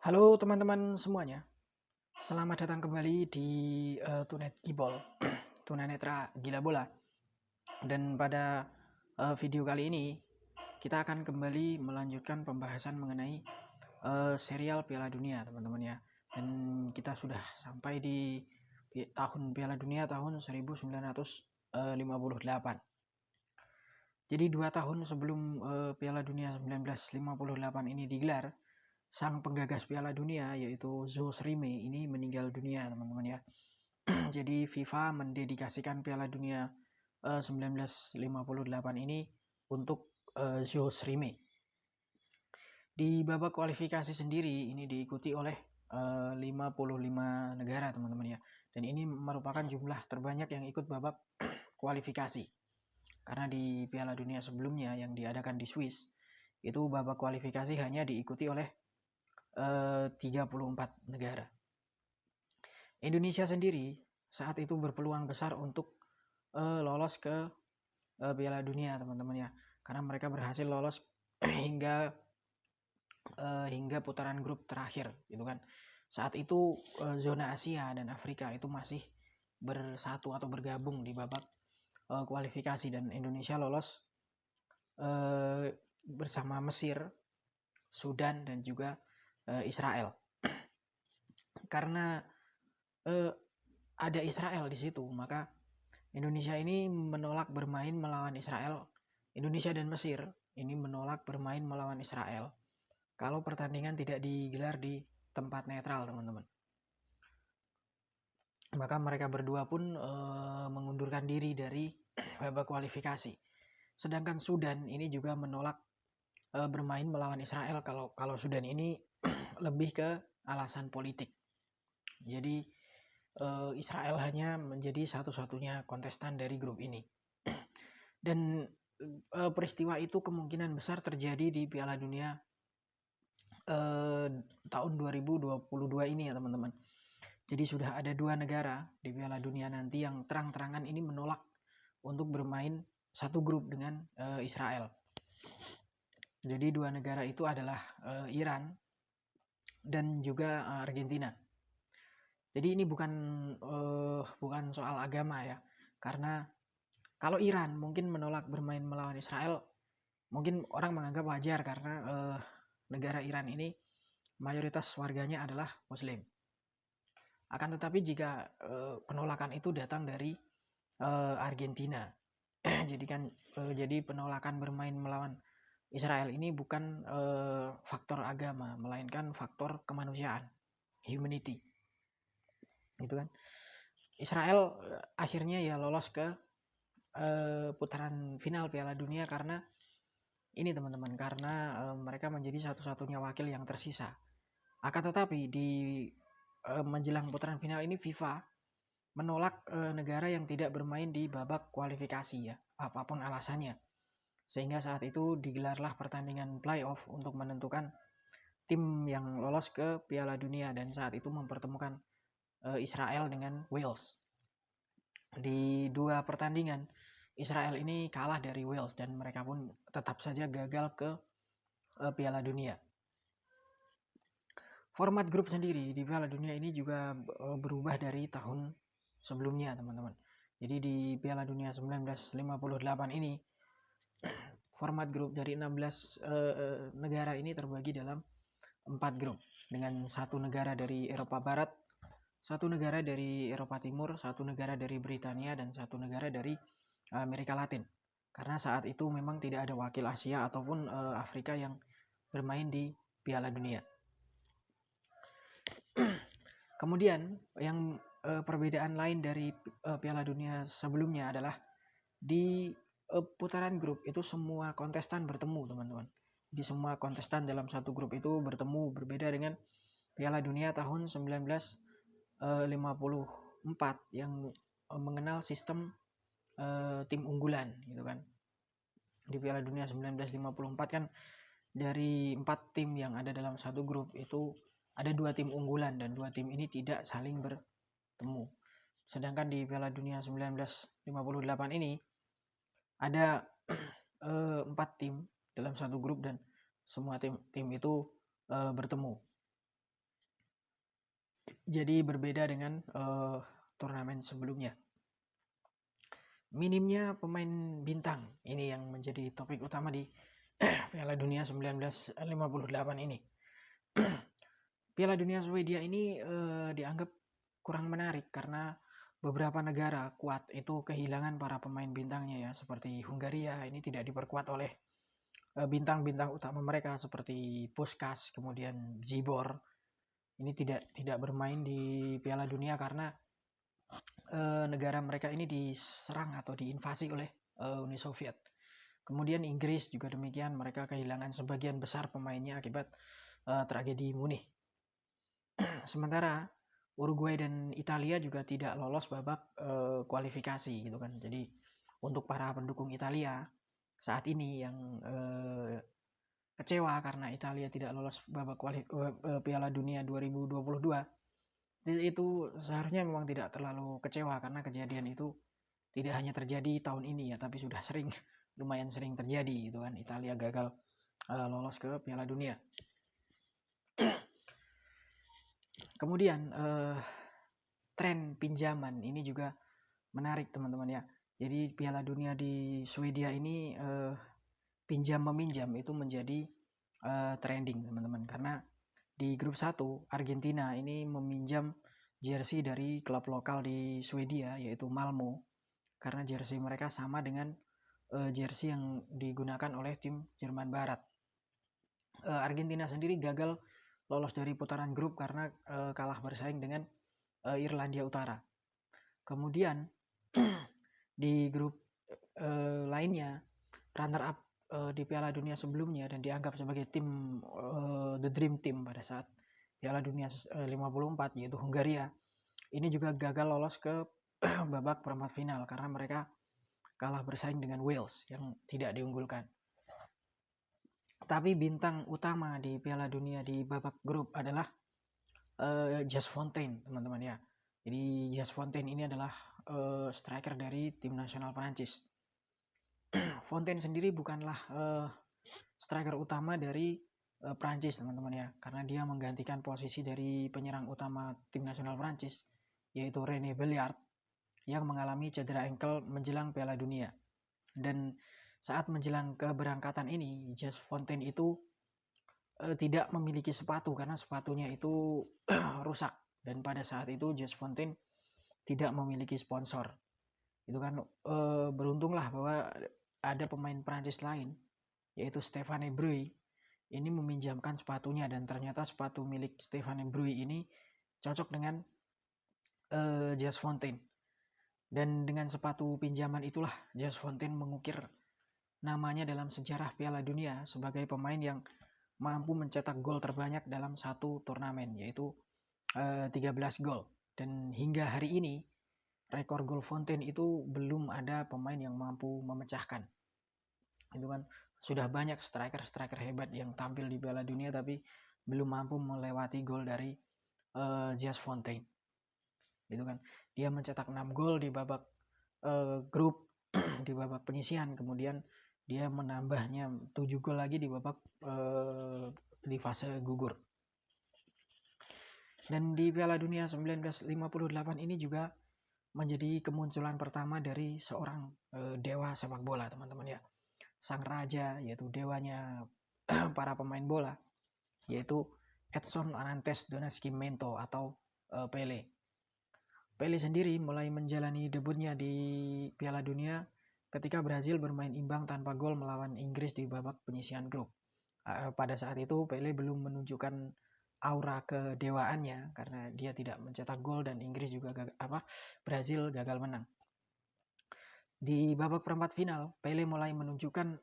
Halo teman-teman semuanya, selamat datang kembali di Tunet Gibol, Tunanetra Gila Bola. Dan pada video kali ini kita akan kembali melanjutkan pembahasan mengenai serial Piala Dunia, teman-teman ya. Dan kita sudah sampai di tahun Piala Dunia tahun 1958. Jadi 2 tahun sebelum Piala Dunia 1958 ini digelar, sang penggagas Piala Dunia yaitu Jules Rimet ini meninggal dunia, teman-teman ya. Jadi FIFA mendedikasikan Piala Dunia 1958 ini untuk Jules Rimet. Di babak kualifikasi sendiri ini diikuti oleh 55 negara, teman-teman ya. Dan ini merupakan jumlah terbanyak yang ikut babak kualifikasi. Karena di Piala Dunia sebelumnya yang diadakan di Swiss, itu babak kualifikasi hanya diikuti oleh 34 negara. Indonesia sendiri saat itu berpeluang besar untuk lolos ke Piala Dunia, teman-teman ya, karena mereka berhasil lolos hingga putaran grup terakhir, gitu kan. Saat itu zona Asia dan Afrika itu masih bersatu atau bergabung di babak kualifikasi, dan Indonesia lolos bersama Mesir, Sudan, dan juga Israel. Karena ada Israel di situ, maka Indonesia ini menolak bermain melawan Israel. Indonesia dan Mesir ini menolak bermain melawan Israel kalau pertandingan tidak digelar di tempat netral, teman-teman. Maka mereka berdua pun mengundurkan diri dari babak kualifikasi. Sedangkan Sudan ini juga menolak bermain melawan Israel kalau Sudan ini lebih ke alasan politik. Jadi Israel hanya menjadi satu-satunya kontestan dari grup ini. Dan peristiwa itu kemungkinan besar terjadi di Piala Dunia tahun 2022 ini ya, teman-teman. Jadi sudah ada 2 negara di Piala Dunia nanti yang terang-terangan ini menolak untuk bermain satu grup dengan Israel. Jadi 2 negara itu adalah Iran dan juga Argentina. Jadi ini bukan soal agama ya, karena kalau Iran mungkin menolak bermain melawan Israel, mungkin orang menganggap wajar karena negara Iran ini mayoritas warganya adalah Muslim. Akan tetapi jika penolakan itu datang dari Argentina, jadi penolakan bermain melawan Israel ini bukan faktor agama, melainkan faktor kemanusiaan, humanity, gitu kan. Israel akhirnya ya lolos ke putaran final Piala Dunia karena ini, teman-teman, karena mereka menjadi satu-satunya wakil yang tersisa. Akan tetapi di menjelang putaran final ini FIFA menolak negara yang tidak bermain di babak kualifikasi ya, apapun alasannya. Sehingga saat itu digelarlah pertandingan playoff untuk menentukan tim yang lolos ke Piala Dunia, dan saat itu mempertemukan Israel dengan Wales. Di 2 pertandingan Israel ini kalah dari Wales dan mereka pun tetap saja gagal ke Piala Dunia. Format grup sendiri di Piala Dunia ini juga berubah dari tahun sebelumnya, teman-teman. Jadi di Piala Dunia 1958 ini format grup dari 16 negara ini terbagi dalam 4 grup, dengan 1 negara dari Eropa Barat, 1 negara dari Eropa Timur, 1 negara dari Britania, dan 1 negara dari Amerika Latin. Karena saat itu memang tidak ada wakil Asia ataupun Afrika yang bermain di Piala Dunia. Kemudian yang perbedaan lain dari Piala Dunia sebelumnya adalah di putaran grup itu semua kontestan bertemu, teman-teman. Di semua kontestan dalam satu grup itu bertemu, berbeda dengan Piala Dunia tahun 1954 yang mengenal sistem tim unggulan, gitu kan. Di Piala Dunia 1954 kan dari 4 tim yang ada dalam satu grup itu ada 2 tim unggulan, dan 2 tim ini tidak saling bertemu. Sedangkan di Piala Dunia 1958 ini ada 4 tim dalam satu grup dan semua tim itu bertemu. Jadi berbeda dengan turnamen sebelumnya. Minimnya pemain bintang ini yang menjadi topik utama di Piala Dunia 1958 ini. Piala Dunia Swedia ini dianggap kurang menarik karena beberapa negara kuat itu kehilangan para pemain bintangnya ya, seperti Hungaria ini tidak diperkuat oleh bintang-bintang utama mereka seperti Puskás, kemudian Zibor. Ini tidak bermain di Piala Dunia karena negara mereka ini diserang atau diinvasi oleh Uni Soviet. Kemudian Inggris juga demikian, mereka kehilangan sebagian besar pemainnya akibat tragedi Munich. Sementara Uruguay dan Italia juga tidak lolos babak kualifikasi gitu kan. Jadi untuk para pendukung Italia saat ini yang kecewa karena Italia tidak lolos babak Piala Dunia 2022, itu seharusnya memang tidak terlalu kecewa karena kejadian itu tidak hanya terjadi tahun ini ya, tapi sudah lumayan sering terjadi gitu kan, Italia gagal lolos ke Piala Dunia. Kemudian tren pinjaman ini juga menarik teman-teman ya. Jadi Piala Dunia di Swedia ini pinjam meminjam itu menjadi trending teman-teman, karena di grup 1 Argentina ini meminjam jersey dari klub lokal di Swedia yaitu Malmo, karena jersey mereka sama dengan jersey yang digunakan oleh tim Jerman Barat. Argentina sendiri gagal lolos dari putaran grup karena kalah bersaing dengan Irlandia Utara. Kemudian di grup lainnya, runner up di Piala Dunia sebelumnya dan dianggap sebagai tim the dream team pada saat Piala Dunia 54 yaitu Hungaria, ini juga gagal lolos ke babak perempat final karena mereka kalah bersaing dengan Wales yang tidak diunggulkan. Tapi bintang utama di Piala Dunia di babak grup adalah Just Fontaine teman-teman ya. Jadi Just Fontaine ini adalah striker dari tim nasional Prancis. Fontaine sendiri bukanlah striker utama dari Prancis teman-teman ya, karena dia menggantikan posisi dari penyerang utama tim nasional Prancis yaitu René Belliard yang mengalami cedera ankle menjelang Piala Dunia. Dan saat menjelang keberangkatan ini, Just Fontaine itu tidak memiliki sepatu karena sepatunya itu rusak, dan pada saat itu Just Fontaine tidak memiliki sponsor. Itu kan beruntunglah bahwa ada pemain Prancis lain yaitu Stéphane Bruy ini meminjamkan sepatunya, dan ternyata sepatu milik Stéphane Bruy ini cocok dengan Just Fontaine. Dan dengan sepatu pinjaman itulah Just Fontaine mengukir namanya dalam sejarah Piala Dunia sebagai pemain yang mampu mencetak gol terbanyak dalam satu turnamen, yaitu 13 gol. Dan hingga hari ini rekor gol Fontaine itu belum ada pemain yang mampu memecahkan. Itu kan sudah banyak striker hebat yang tampil di Piala Dunia tapi belum mampu melewati gol dari Just Fontaine. Gitu kan. Dia mencetak 6 gol di babak grup di babak penyisihan, kemudian dia menambahnya 7 gol lagi di babak di fase gugur. Dan di Piala Dunia 1958 ini juga menjadi kemunculan pertama dari seorang dewa sepak bola teman-teman ya. Sang raja, yaitu dewanya para pemain bola, yaitu Edson Arantes do Nascimento atau Pele. Pele sendiri mulai menjalani debutnya di Piala Dunia ketika Brazil bermain imbang tanpa gol melawan Inggris di babak penyisihan grup. Pada saat itu Pele belum menunjukkan aura kedewaannya karena dia tidak mencetak gol dan Inggris juga Brazil gagal menang. Di babak perempat final, Pele mulai menunjukkan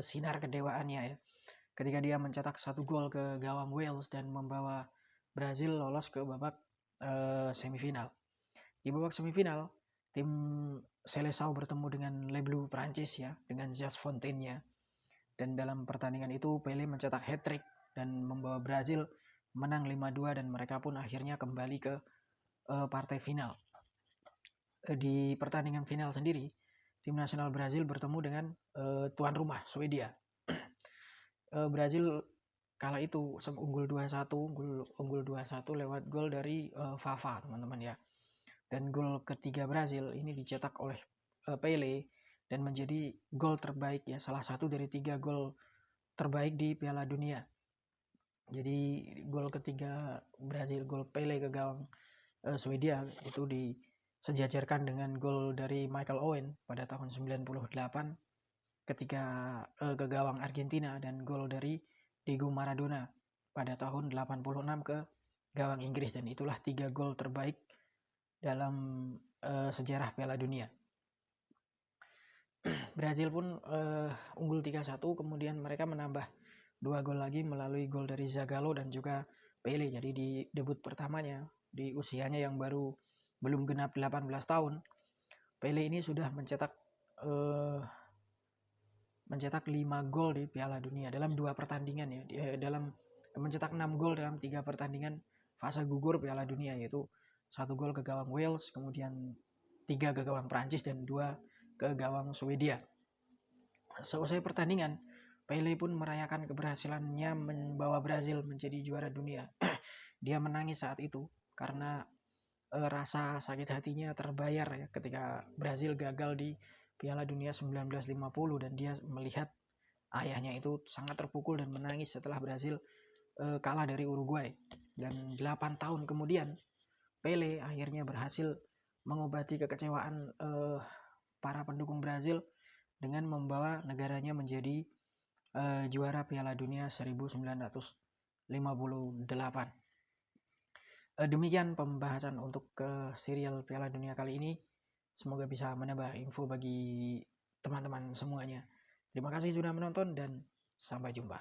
sinar kedewaannya ya, ketika dia mencetak 1 gol ke gawang Wales dan membawa Brazil lolos ke babak semifinal. Di babak semifinal, tim Seleção bertemu dengan Le Bleu Prancis ya, dengan Just Fontaine-nya. Dan dalam pertandingan itu Pele mencetak hat-trick dan membawa Brazil menang 5-2, dan mereka pun akhirnya kembali ke partai final. Di pertandingan final sendiri, tim nasional Brazil bertemu dengan tuan rumah Swedia. Brazil kala itu unggul 2-1, unggul 2-1 lewat gol dari Vava, teman-teman ya. Dan gol ketiga Brazil ini dicetak oleh Pele dan menjadi gol terbaik ya, salah satu dari 3 gol terbaik di Piala Dunia. Jadi gol ketiga Brazil, gol Pele ke gawang Swedia itu disejajarkan dengan gol dari Michael Owen pada tahun 98 ketika ke gawang Argentina, dan gol dari Diego Maradona pada tahun 86 ke gawang Inggris. Dan itulah 3 gol terbaik dalam sejarah Piala Dunia. Brazil pun unggul 3-1, kemudian mereka menambah 2 gol lagi melalui gol dari Zagallo dan juga Pele. Jadi di debut pertamanya di usianya yang belum genap 18 tahun, Pele ini sudah mencetak 5 gol di Piala Dunia dalam 2 pertandingan ya. Dalam mencetak 6 gol dalam 3 pertandingan fase gugur Piala Dunia, yaitu 1 gol ke gawang Wales, kemudian 3 ke gawang Prancis dan 2 ke gawang Swedia. Selesai pertandingan, Pele pun merayakan keberhasilannya membawa Brazil menjadi juara dunia. Dia menangis saat itu karena rasa sakit hatinya terbayar ya ketika Brazil gagal di Piala Dunia 1950, dan dia melihat ayahnya itu sangat terpukul dan menangis setelah Brazil kalah dari Uruguay. Dan 8 tahun kemudian Pele akhirnya berhasil mengobati kekecewaan para pendukung Brazil dengan membawa negaranya menjadi juara Piala Dunia 1958. Demikian pembahasan untuk serial Piala Dunia kali ini. Semoga bisa menambah info bagi teman-teman semuanya. Terima kasih sudah menonton dan sampai jumpa.